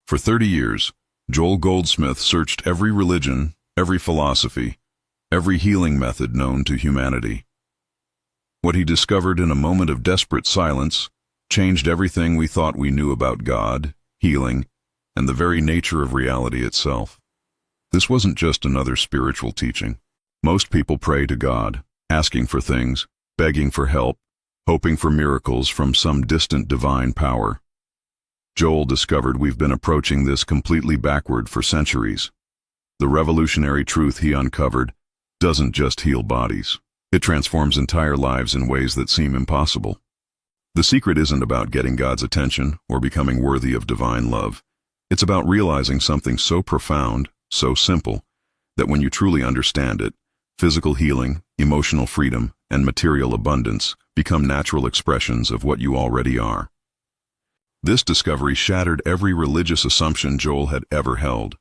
For 30 years, Joel Goldsmith searched every religion, every philosophy, every healing method known to humanity. What he discovered in a moment of desperate silence changed everything we thought we knew about God, healing, and the very nature of reality itself. This wasn't just another spiritual teaching. Most people pray to God, asking for things, begging for help, hoping for miracles from some distant divine power. Joel discovered we've been approaching this completely backward for centuries. The revolutionary truth he uncovered doesn't just heal bodies. It transforms entire lives in ways that seem impossible. The secret isn't about getting God's attention or becoming worthy of divine love. It's about realizing something so profound, so simple, that when you truly understand it, physical healing, emotional freedom, and material abundance become natural expressions of what you already are. This discovery shattered every religious assumption Joel had ever held.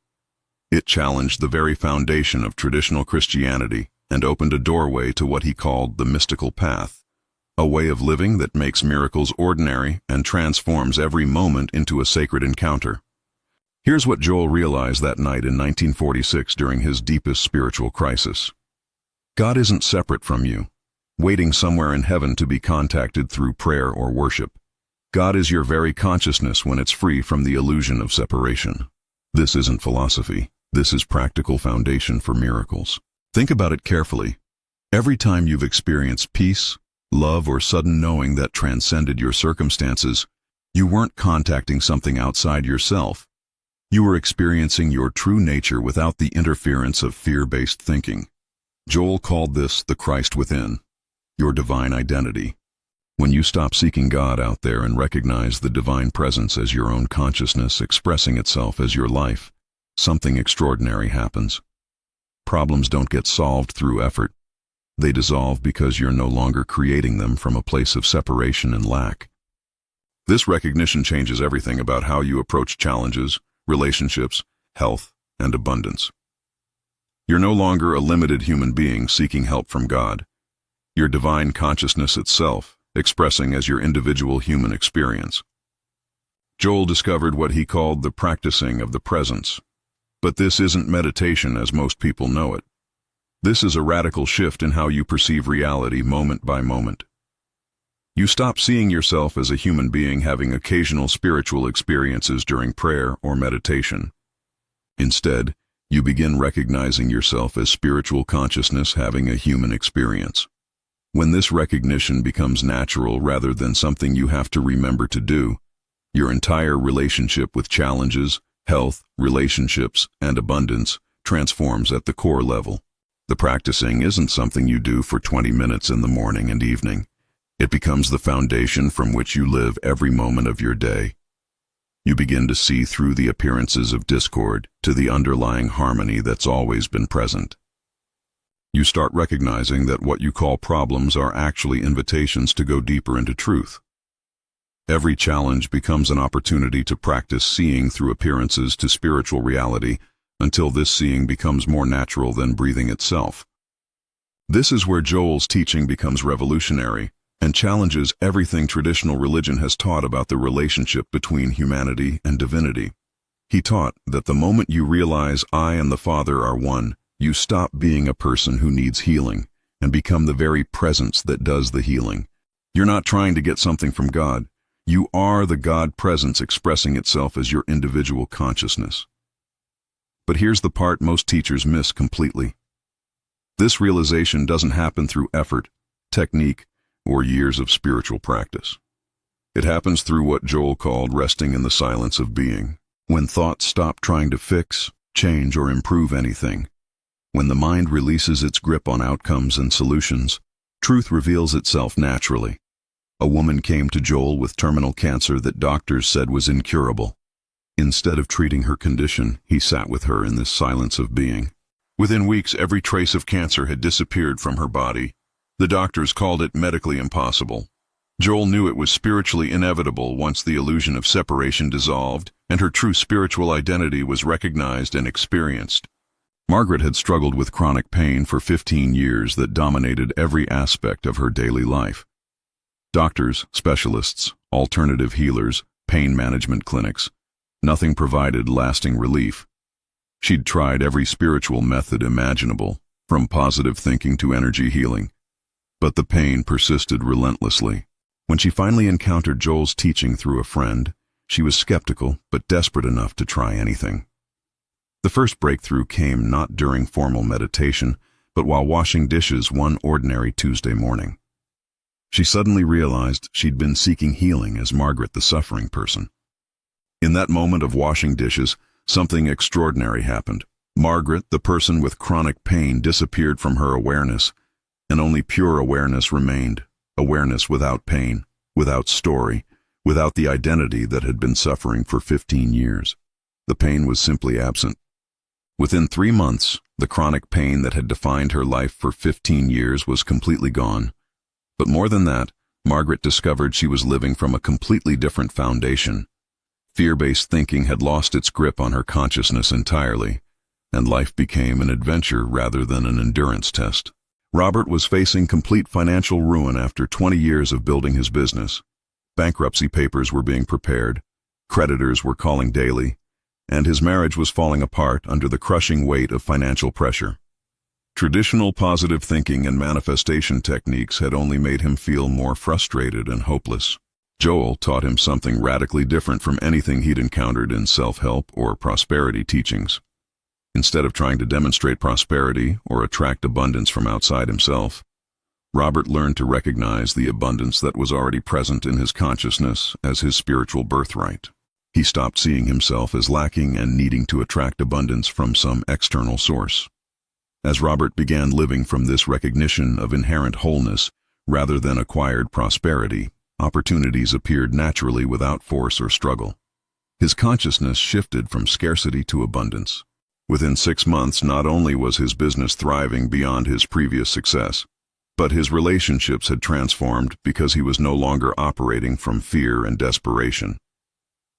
It challenged the very foundation of traditional Christianity and opened a doorway to what he called the mystical path, a way of living that makes miracles ordinary and transforms every moment into a sacred encounter. Here's what Joel realized that night in 1946 during his deepest spiritual crisis. God isn't separate from you, waiting somewhere in heaven to be contacted through prayer or worship. God is your very consciousness when it's free from the illusion of separation. This isn't philosophy. This is practical foundation for miracles. Think about it carefully. Every time you've experienced peace, love, or sudden knowing that transcended your circumstances, you weren't contacting something outside yourself. You were experiencing your true nature without the interference of fear-based thinking. Joel called this the Christ within, your divine identity. When you stop seeking God out there and recognize the divine presence as your own consciousness expressing itself as your life, something extraordinary happens. Problems don't get solved through effort. They dissolve because you're no longer creating them from a place of separation and lack. This recognition changes everything about how you approach challenges, relationships, health, and abundance. You're no longer a limited human being seeking help from God. You're divine consciousness itself, expressing as your individual human experience. Joel discovered what he called the practicing of the presence. But this isn't meditation as most people know it. This is a radical shift in how you perceive reality moment by moment. You stop seeing yourself as a human being having occasional spiritual experiences during prayer or meditation. Instead, you begin recognizing yourself as spiritual consciousness having a human experience. When this recognition becomes natural rather than something you have to remember to do, your entire relationship with challenges, health, relationships, and abundance transforms at the core level. The practicing isn't something you do for 20 minutes in the morning and evening. It becomes the foundation from which you live every moment of your day. You begin to see through the appearances of discord to the underlying harmony that's always been present. You start recognizing that what you call problems are actually invitations to go deeper into truth. Every challenge becomes an opportunity to practice seeing through appearances to spiritual reality until this seeing becomes more natural than breathing itself. This is where Joel's teaching becomes revolutionary and challenges everything traditional religion has taught about the relationship between humanity and divinity. He taught that the moment you realize I and the Father are one, you stop being a person who needs healing and become the very presence that does the healing. You're not trying to get something from God. You are the God presence expressing itself as your individual consciousness. But here's the part most teachers miss completely. This realization doesn't happen through effort, technique, or years of spiritual practice. It happens through what Joel called resting in the silence of being. When thoughts stop trying to fix, change, or improve anything. When the mind releases its grip on outcomes and solutions, truth reveals itself naturally. A woman came to Joel with terminal cancer that doctors said was incurable. Instead of treating her condition, he sat with her in this silence of being. Within weeks, every trace of cancer had disappeared from her body. The doctors called it medically impossible. Joel knew it was spiritually inevitable once the illusion of separation dissolved and her true spiritual identity was recognized and experienced. Margaret had struggled with chronic pain for 15 years that dominated every aspect of her daily life. Doctors, specialists, alternative healers, pain management clinics. Nothing provided lasting relief. She'd tried every spiritual method imaginable, from positive thinking to energy healing, but the pain persisted relentlessly. When she finally encountered Joel's teaching through a friend, she was skeptical but desperate enough to try anything. The first breakthrough came not during formal meditation, but while washing dishes one ordinary Tuesday morning. She suddenly realized she'd been seeking healing as Margaret, the suffering person. In that moment of washing dishes, something extraordinary happened. Margaret, the person with chronic pain, disappeared from her awareness, and only pure awareness remained. Awareness without pain, without story, without the identity that had been suffering for 15 years. The pain was simply absent. Within 3 months, the chronic pain that had defined her life for 15 years was completely gone. But more than that, Margaret discovered she was living from a completely different foundation. Fear-based thinking had lost its grip on her consciousness entirely, and life became an adventure rather than an endurance test. Robert was facing complete financial ruin after 20 years of building his business. Bankruptcy papers were being prepared, creditors were calling daily, and his marriage was falling apart under the crushing weight of financial pressure. Traditional positive thinking and manifestation techniques had only made him feel more frustrated and hopeless. Joel taught him something radically different from anything he'd encountered in self-help or prosperity teachings. Instead of trying to demonstrate prosperity or attract abundance from outside himself, Robert learned to recognize the abundance that was already present in his consciousness as his spiritual birthright. He stopped seeing himself as lacking and needing to attract abundance from some external source. As Robert began living from this recognition of inherent wholeness rather than acquired prosperity, opportunities appeared naturally without force or struggle. His consciousness shifted from scarcity to abundance. Within 6 months, not only was his business thriving beyond his previous success, but his relationships had transformed because he was no longer operating from fear and desperation.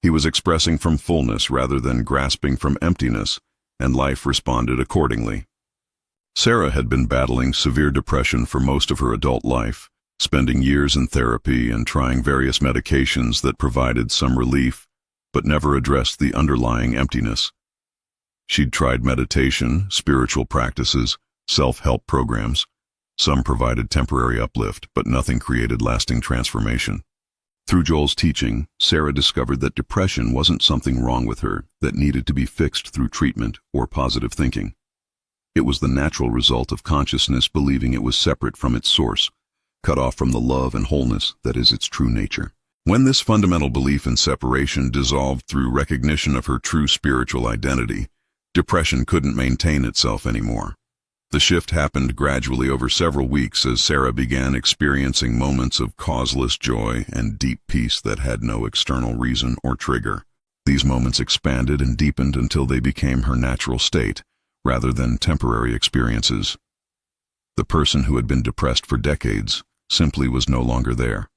He was expressing from fullness rather than grasping from emptiness, and life responded accordingly. Sarah had been battling severe depression for most of her adult life, spending years in therapy and trying various medications that provided some relief, but never addressed the underlying emptiness. She'd tried meditation, spiritual practices, self-help programs. Some provided temporary uplift, but nothing created lasting transformation. Through Joel's teaching, Sarah discovered that depression wasn't something wrong with her that needed to be fixed through treatment or positive thinking. It was the natural result of consciousness believing it was separate from its source, cut off from the love and wholeness that is its true nature. When this fundamental belief in separation dissolved through recognition of her true spiritual identity, depression couldn't maintain itself anymore. The shift happened gradually over several weeks as Sarah began experiencing moments of causeless joy and deep peace that had no external reason or trigger. These moments expanded and deepened until they became her natural state, rather than temporary experiences. The person who had been depressed for decades simply was no longer there.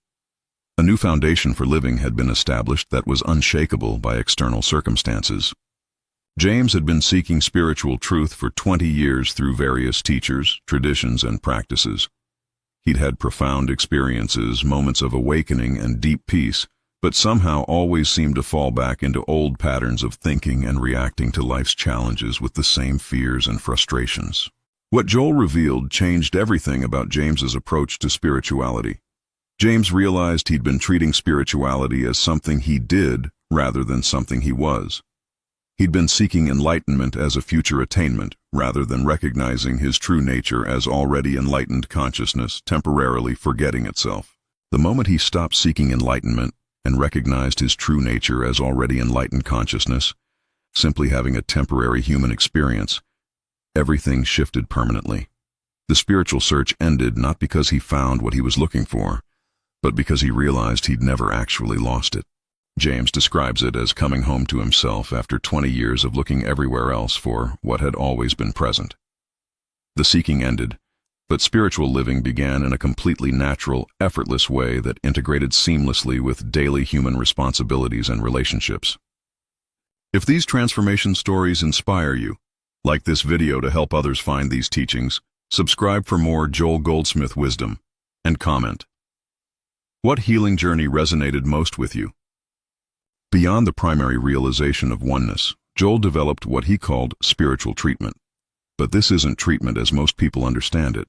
A new foundation for living had been established that was unshakable by external circumstances. James had been seeking spiritual truth for 20 years through various teachers, traditions, and practices. He'd had profound experiences, moments of awakening and deep peace, but somehow always seemed to fall back into old patterns of thinking and reacting to life's challenges with the same fears and frustrations. What Joel revealed changed everything about James's approach to spirituality. James realized he'd been treating spirituality as something he did rather than something he was. He'd been seeking enlightenment as a future attainment, rather than recognizing his true nature as already enlightened consciousness temporarily forgetting itself. The moment he stopped seeking enlightenment and recognized his true nature as already enlightened consciousness, simply having a temporary human experience, everything shifted permanently. The spiritual search ended not because he found what he was looking for, but because he realized he'd never actually lost it. James describes it as coming home to himself after 20 years of looking everywhere else for what had always been present. The seeking ended, but spiritual living began in a completely natural, effortless way that integrated seamlessly with daily human responsibilities and relationships. If these transformation stories inspire you, like this video to help others find these teachings, subscribe for more Joel Goldsmith wisdom, and comment. What healing journey resonated most with you? Beyond the primary realization of oneness, Joel developed what he called spiritual treatment. But this isn't treatment as most people understand it.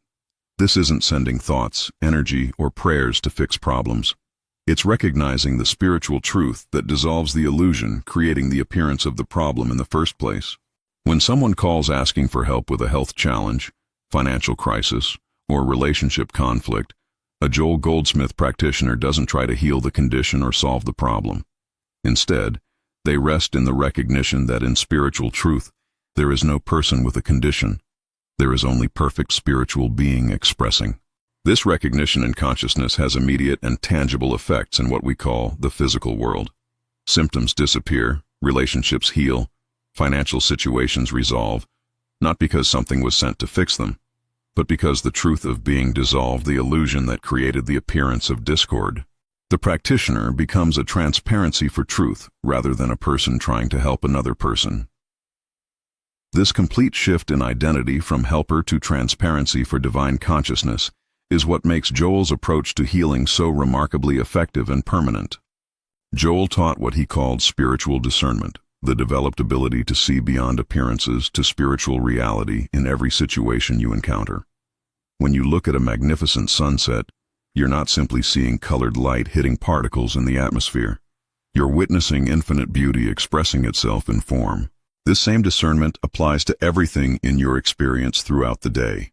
This isn't sending thoughts, energy, or prayers to fix problems. It's recognizing the spiritual truth that dissolves the illusion creating the appearance of the problem in the first place. When someone calls asking for help with a health challenge, financial crisis, or relationship conflict, a Joel Goldsmith practitioner doesn't try to heal the condition or solve the problem. Instead, they rest in the recognition that in spiritual truth, there is no person with a condition. There is only perfect spiritual being expressing. This recognition and consciousness has immediate and tangible effects in what we call the physical world. Symptoms disappear, relationships heal, financial situations resolve, not because something was sent to fix them, but because the truth of being dissolved the illusion that created the appearance of discord. The practitioner becomes a transparency for truth rather than a person trying to help another person. This complete shift in identity from helper to transparency for divine consciousness is what makes Joel's approach to healing so remarkably effective and permanent. Joel taught what he called spiritual discernment, the developed ability to see beyond appearances to spiritual reality in every situation you encounter. When you look at a magnificent sunset, you're not simply seeing colored light hitting particles in the atmosphere. You're witnessing infinite beauty expressing itself in form. This same discernment applies to everything in your experience throughout the day.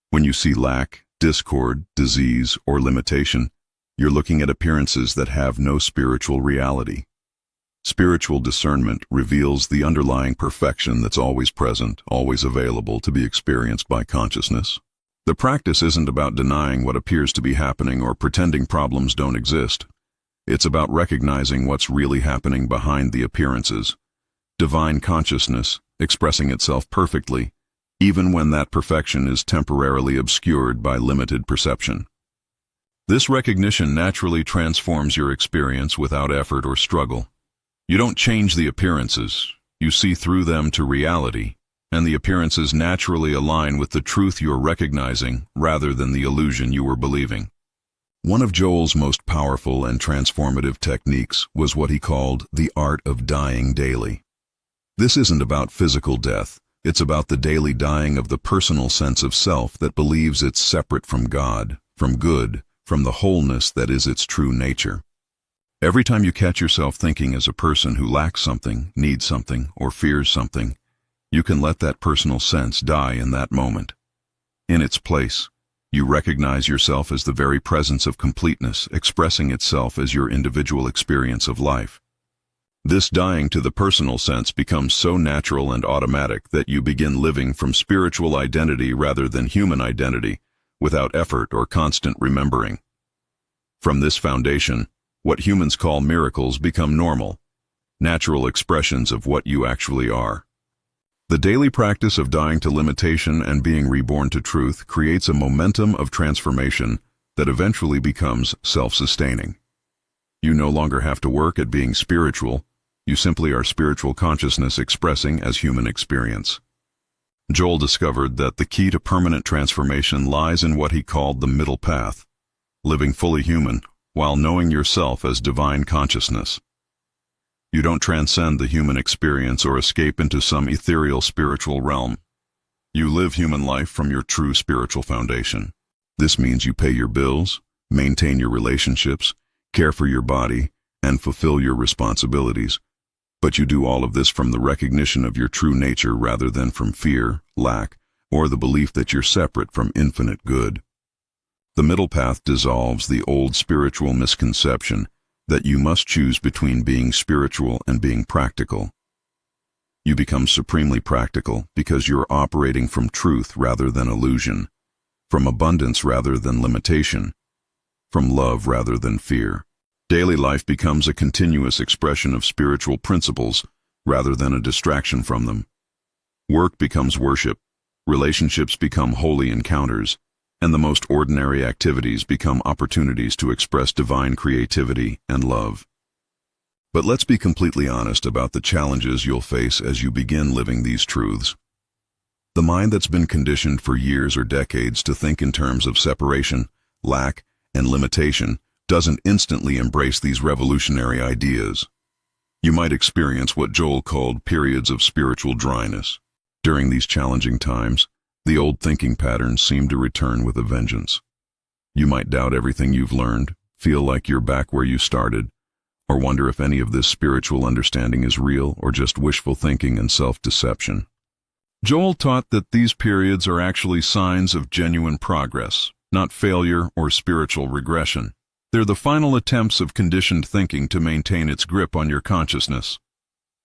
When you see lack, discord, disease, or limitation, you're looking at appearances that have no spiritual reality. Spiritual discernment reveals the underlying perfection that's always present, always available to be experienced by consciousness. The practice isn't about denying what appears to be happening or pretending problems don't exist. It's about recognizing what's really happening behind the appearances. Divine consciousness expressing itself perfectly, even when that perfection is temporarily obscured by limited perception. This recognition naturally transforms your experience without effort or struggle. You don't change the appearances, you see through them to reality, and the appearances naturally align with the truth you're recognizing rather than the illusion you were believing. One of Joel's most powerful and transformative techniques was what he called the art of dying daily. This isn't about physical death. It's about the daily dying of the personal sense of self that believes it's separate from God, from good, from the wholeness that is its true nature. Every time you catch yourself thinking as a person who lacks something, needs something, or fears something, you can let that personal sense die in that moment. In its place, you recognize yourself as the very presence of completeness, expressing itself as your individual experience of life. This dying to the personal sense becomes so natural and automatic that you begin living from spiritual identity rather than human identity, without effort or constant remembering. From this foundation, what humans call miracles become normal, natural expressions of what you actually are. The daily practice of dying to limitation and being reborn to truth creates a momentum of transformation that eventually becomes self-sustaining. You no longer have to work at being spiritual. You simply are spiritual consciousness expressing as human experience. Joel discovered that the key to permanent transformation lies in what he called the middle path, living fully human while knowing yourself as divine consciousness. You don't transcend the human experience or escape into some ethereal spiritual realm. You live human life from your true spiritual foundation. This means you pay your bills, maintain your relationships, care for your body, and fulfill your responsibilities. But you do all of this from the recognition of your true nature rather than from fear, lack, or the belief that you're separate from infinite good. The middle path dissolves the old spiritual misconception that you must choose between being spiritual and being practical. You become supremely practical because you're operating from truth rather than illusion, from abundance rather than limitation, from love rather than fear. Daily life becomes a continuous expression of spiritual principles rather than a distraction from them. Work becomes worship, relationships become holy encounters, and the most ordinary activities become opportunities to express divine creativity and love. But let's be completely honest about the challenges you'll face as you begin living these truths. The mind that's been conditioned for years or decades to think in terms of separation, lack, and limitation doesn't instantly embrace these revolutionary ideas. You might experience what Joel called periods of spiritual dryness. During these challenging times, the old thinking patterns seem to return with a vengeance. You might doubt everything you've learned, feel like you're back where you started, or wonder if any of this spiritual understanding is real or just wishful thinking and self-deception. Joel taught that these periods are actually signs of genuine progress, not failure or spiritual regression. They're the final attempts of conditioned thinking to maintain its grip on your consciousness.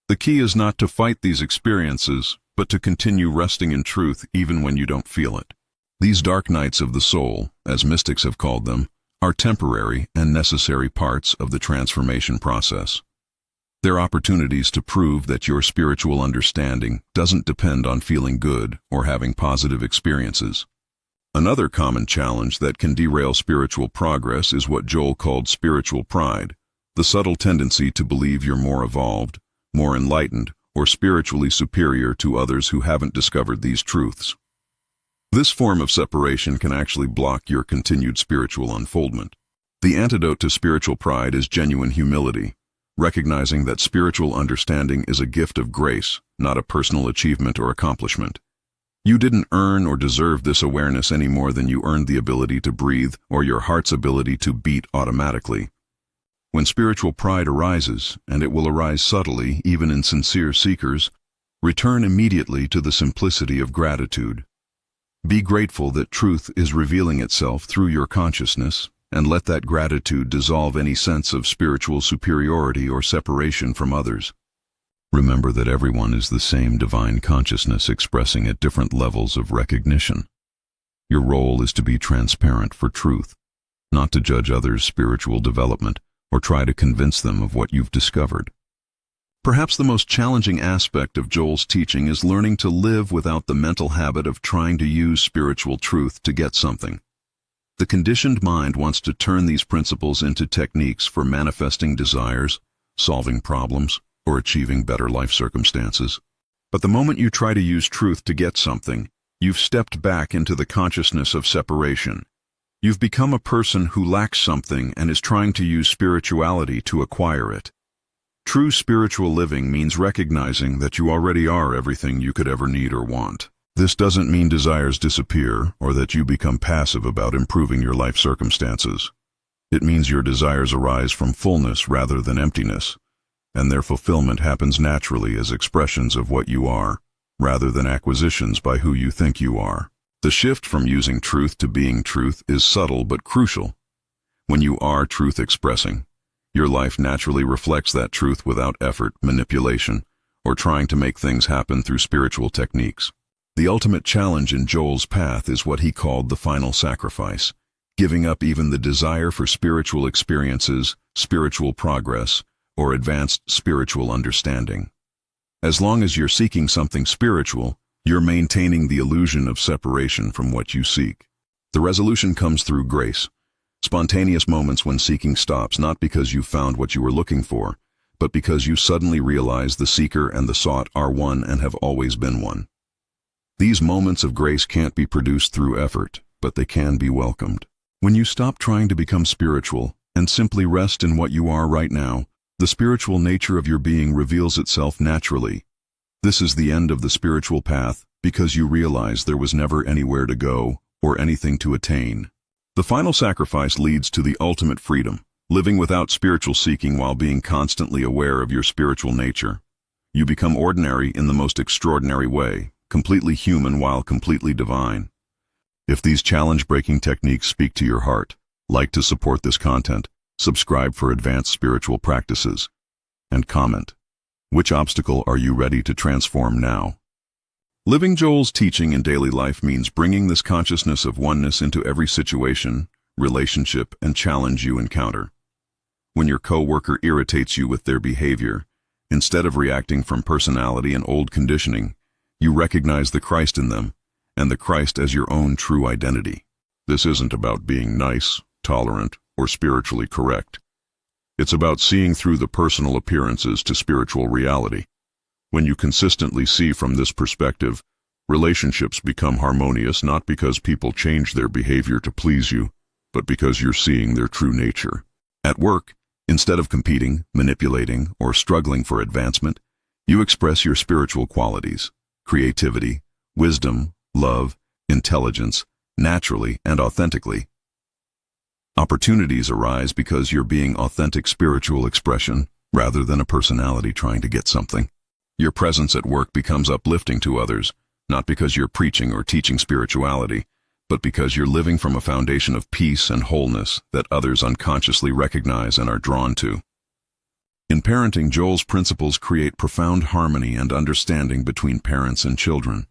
The key is not to fight these experiences, but to continue resting in truth even when you don't feel it. These dark nights of the soul, as mystics have called them, are temporary and necessary parts of the transformation process. They're opportunities to prove that your spiritual understanding doesn't depend on feeling good or having positive experiences. Another common challenge that can derail spiritual progress is what Joel called spiritual pride, the subtle tendency to believe you're more evolved, more enlightened, or spiritually superior to others who haven't discovered these truths. This form of separation can actually block your continued spiritual unfoldment. The antidote to spiritual pride is genuine humility, recognizing that spiritual understanding is a gift of grace, not a personal achievement or accomplishment. You didn't earn or deserve this awareness any more than you earned the ability to breathe or your heart's ability to beat automatically. When spiritual pride arises, and it will arise subtly even in sincere seekers, return immediately to the simplicity of gratitude. Be grateful that truth is revealing itself through your consciousness, and let that gratitude dissolve any sense of spiritual superiority or separation from others. Remember that everyone is the same divine consciousness expressing at different levels of recognition. Your role is to be transparent for truth, not to judge others' spiritual development or try to convince them of what you've discovered. Perhaps the most challenging aspect of Joel's teaching is learning to live without the mental habit of trying to use spiritual truth to get something. The conditioned mind wants to turn these principles into techniques for manifesting desires, solving problems, or achieving better life circumstances. But the moment you try to use truth to get something, you've stepped back into the consciousness of separation. You've become a person who lacks something and is trying to use spirituality to acquire it. True spiritual living means recognizing that you already are everything you could ever need or want. This doesn't mean desires disappear or that you become passive about improving your life circumstances. It means your desires arise from fullness rather than emptiness, and their fulfillment happens naturally as expressions of what you are, rather than acquisitions by who you think you are. The shift from using truth to being truth is subtle but crucial. When you are truth expressing, your life naturally reflects that truth without effort, manipulation, or trying to make things happen through spiritual techniques. The ultimate challenge in Joel's path is what he called the final sacrifice, giving up even the desire for spiritual experiences, spiritual progress, or advanced spiritual understanding. As long as you're seeking something spiritual, you're maintaining the illusion of separation from what you seek. The resolution comes through grace, spontaneous moments when seeking stops not because you found what you were looking for, but because you suddenly realize the seeker and the sought are one and have always been one. These moments of grace can't be produced through effort, but they can be welcomed. When you stop trying to become spiritual and simply rest in what you are right now, the spiritual nature of your being reveals itself naturally. This is the end of the spiritual path because you realize there was never anywhere to go or anything to attain. The final sacrifice leads to the ultimate freedom, living without spiritual seeking while being constantly aware of your spiritual nature. You become ordinary in the most extraordinary way, completely human while completely divine. If these challenge-breaking techniques speak to your heart, like to support this content, subscribe for advanced spiritual practices, and comment. Which obstacle are you ready to transform now? Living Joel's teaching in daily life means bringing this consciousness of oneness into every situation, relationship, and challenge you encounter. When your coworker irritates you with their behavior, instead of reacting from personality and old conditioning, you recognize the Christ in them, and the Christ as your own true identity. This isn't about being nice, tolerant, or spiritually correct. It's about seeing through the personal appearances to spiritual reality. When you consistently see from this perspective, relationships become harmonious not because people change their behavior to please you, but because you're seeing their true nature. At work, Instead of competing, manipulating, or struggling for advancement, you express your spiritual qualities, creativity, wisdom, love, intelligence, naturally and authentically. Opportunities arise because you're being authentic spiritual expression rather than a personality trying to get something. Your presence at work becomes uplifting to others, not because you're preaching or teaching spirituality, but because you're living from a foundation of peace and wholeness that others unconsciously recognize and are drawn to. In parenting, Joel's principles create profound harmony and understanding between parents and children.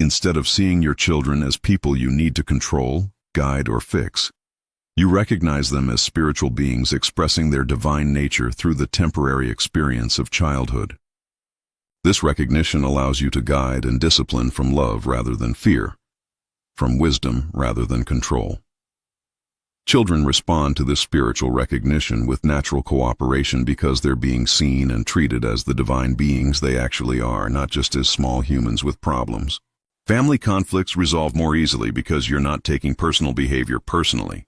Instead of seeing your children as people you need to control, guide, or fix, you recognize them as spiritual beings expressing their divine nature through the temporary experience of childhood. This recognition allows you to guide and discipline from love rather than fear, from wisdom rather than control. Children respond to this spiritual recognition with natural cooperation because they're being seen and treated as the divine beings they actually are, not just as small humans with problems. Family conflicts resolve more easily because you're not taking personal behavior personally.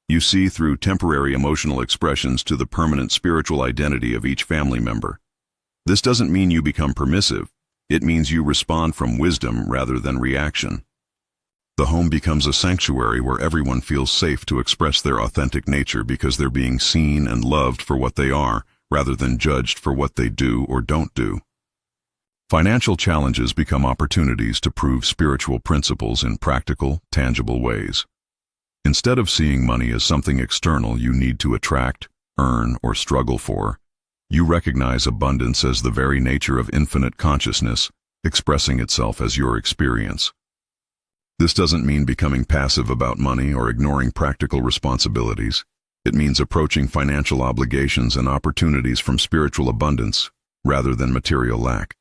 You see through temporary emotional expressions to the permanent spiritual identity of each family member. This doesn't mean you become permissive. It means you respond from wisdom rather than reaction. The home becomes a sanctuary where everyone feels safe to express their authentic nature because they're being seen and loved for what they are, rather than judged for what they do or don't do. Financial challenges become opportunities to prove spiritual principles in practical, tangible ways. Instead of seeing money as something external you need to attract, earn, or struggle for, you recognize abundance as the very nature of infinite consciousness, expressing itself as your experience. This doesn't mean becoming passive about money or ignoring practical responsibilities. It means approaching financial obligations and opportunities from spiritual abundance rather than material lack.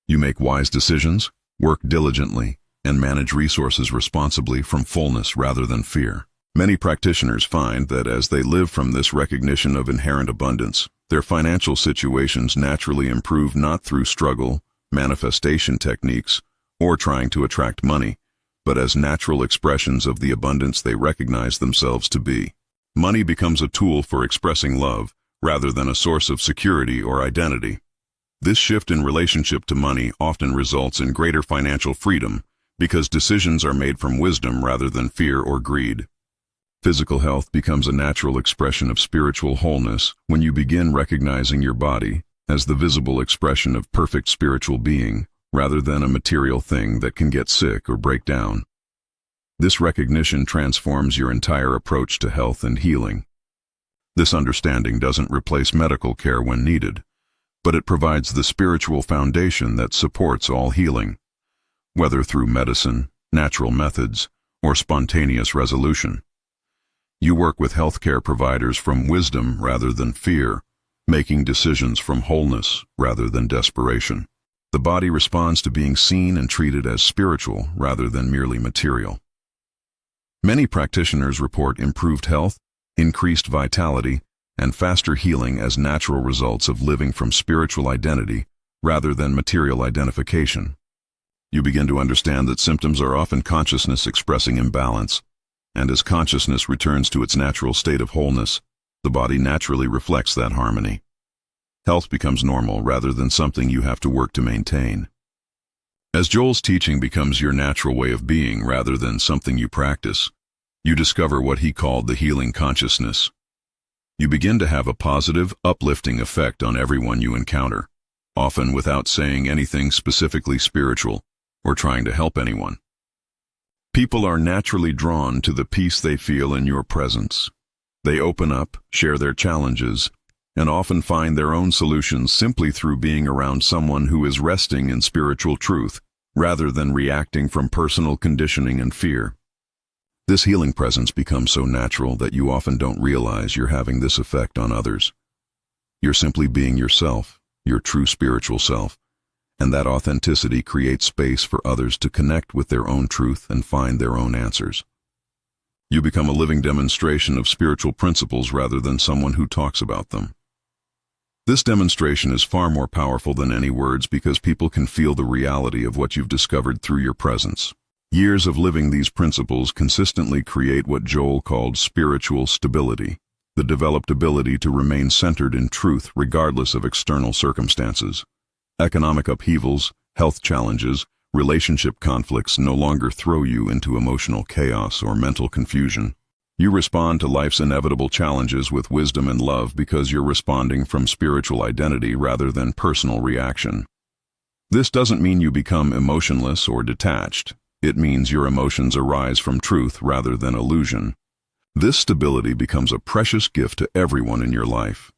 You make wise decisions, work diligently, and manage resources responsibly from fullness rather than fear. Many practitioners find that as they live from this recognition of inherent abundance, their financial situations naturally improve not through struggle, manifestation techniques, or trying to attract money, but as natural expressions of the abundance they recognize themselves to be. Money becomes a tool for expressing love, rather than a source of security or identity. This shift in relationship to money often results in greater financial freedom, because decisions are made from wisdom rather than fear or greed. Physical health becomes a natural expression of spiritual wholeness when you begin recognizing your body as the visible expression of perfect spiritual being, rather than a material thing that can get sick or break down. This recognition transforms your entire approach to health and healing. This understanding doesn't replace medical care when needed, but it provides the spiritual foundation that supports all healing, whether through medicine, natural methods, or spontaneous resolution. You work with healthcare providers from wisdom rather than fear, making decisions from wholeness rather than desperation. The body responds to being seen and treated as spiritual rather than merely material. Many practitioners report improved health, increased vitality, and faster healing as natural results of living from spiritual identity rather than material identification. You begin to understand that symptoms are often consciousness expressing imbalance, and as consciousness returns to its natural state of wholeness, the body naturally reflects that harmony. Health becomes normal rather than something you have to work to maintain. As Joel's teaching becomes your natural way of being rather than something you practice, you discover what he called the healing consciousness. You begin to have a positive, uplifting effect on everyone you encounter, often without saying anything specifically spiritual or trying to help anyone. People are naturally drawn to the peace they feel in your presence. They open up, share their challenges, and often find their own solutions simply through being around someone who is resting in spiritual truth, rather than reacting from personal conditioning and fear. This healing presence becomes so natural that you often don't realize you're having this effect on others. You're simply being yourself, your true spiritual self, and that authenticity creates space for others to connect with their own truth and find their own answers. You become a living demonstration of spiritual principles rather than someone who talks about them. This demonstration is far more powerful than any words because people can feel the reality of what you've discovered through your presence. Years of living these principles consistently create what Joel called spiritual stability, the developed ability to remain centered in truth regardless of external circumstances. Economic upheavals, health challenges, relationship conflicts no longer throw you into emotional chaos or mental confusion. You respond to life's inevitable challenges with wisdom and love because you're responding from spiritual identity rather than personal reaction. This doesn't mean you become emotionless or detached. It means your emotions arise from truth rather than illusion. This stability becomes a precious gift to everyone in your life.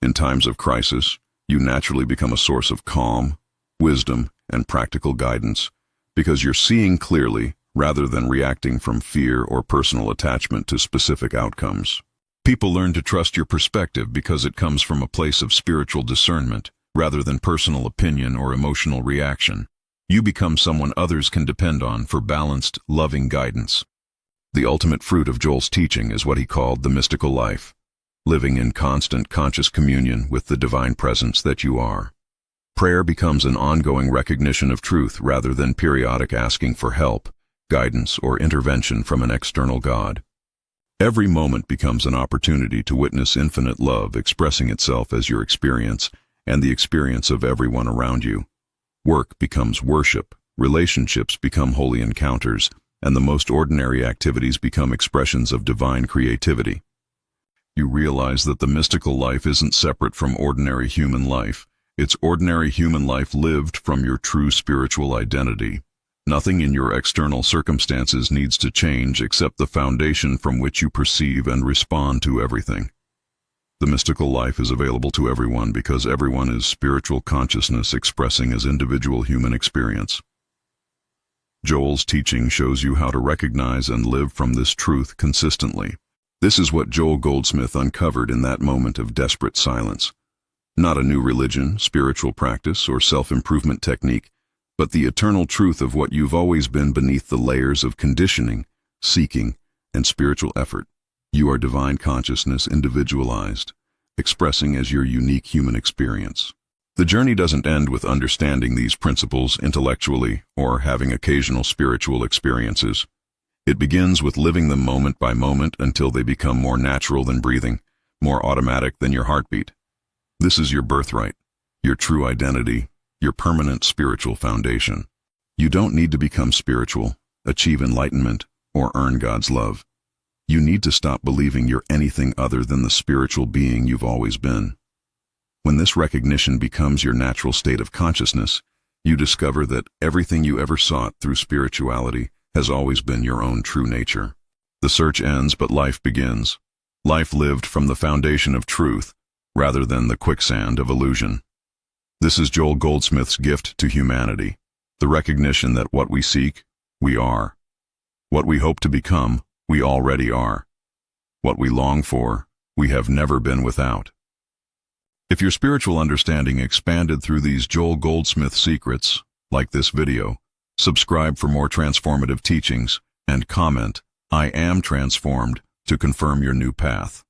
In times of crisis, you naturally become a source of calm, wisdom, and practical guidance because you're seeing clearly rather than reacting from fear or personal attachment to specific outcomes. People learn to trust your perspective because it comes from a place of spiritual discernment rather than personal opinion or emotional reaction. You become someone others can depend on for balanced, loving guidance. The ultimate fruit of Joel's teaching is what he called the mystical life, living in constant conscious communion with the divine presence that you are. Prayer becomes an ongoing recognition of truth rather than periodic asking for help, guidance, or intervention from an external God. Every moment becomes an opportunity to witness infinite love expressing itself as your experience and the experience of everyone around you. Work becomes worship, relationships become holy encounters, and the most ordinary activities become expressions of divine creativity. You realize that the mystical life isn't separate from ordinary human life. It's ordinary human life lived from your true spiritual identity. Nothing in your external circumstances needs to change except the foundation from which you perceive and respond to everything. The mystical life is available to everyone because everyone is spiritual consciousness expressing as individual human experience. Joel's teaching shows you how to recognize and live from this truth consistently. This is what Joel Goldsmith uncovered in that moment of desperate silence. Not a new religion, spiritual practice, or self-improvement technique, but the eternal truth of what you've always been beneath the layers of conditioning, seeking, and spiritual effort. You are divine consciousness individualized, expressing as your unique human experience. The journey doesn't end with understanding these principles intellectually or having occasional spiritual experiences. It begins with living them moment by moment until they become more natural than breathing, more automatic than your heartbeat. This is your birthright, your true identity, your permanent spiritual foundation. You don't need to become spiritual, achieve enlightenment, or earn God's love. You need to stop believing you're anything other than the spiritual being you've always been. When this recognition becomes your natural state of consciousness, you discover that everything you ever sought through spirituality has always been your own true nature. The search ends, but life begins. Life lived from the foundation of truth, rather than the quicksand of illusion. This is Joel Goldsmith's gift to humanity, the recognition that what we seek, we are. What we hope to become, we already are. What we long for, we have never been without. If your spiritual understanding expanded through these Joel Goldsmith secrets, like this video, subscribe for more transformative teachings, and comment, "I am transformed," to confirm your new path.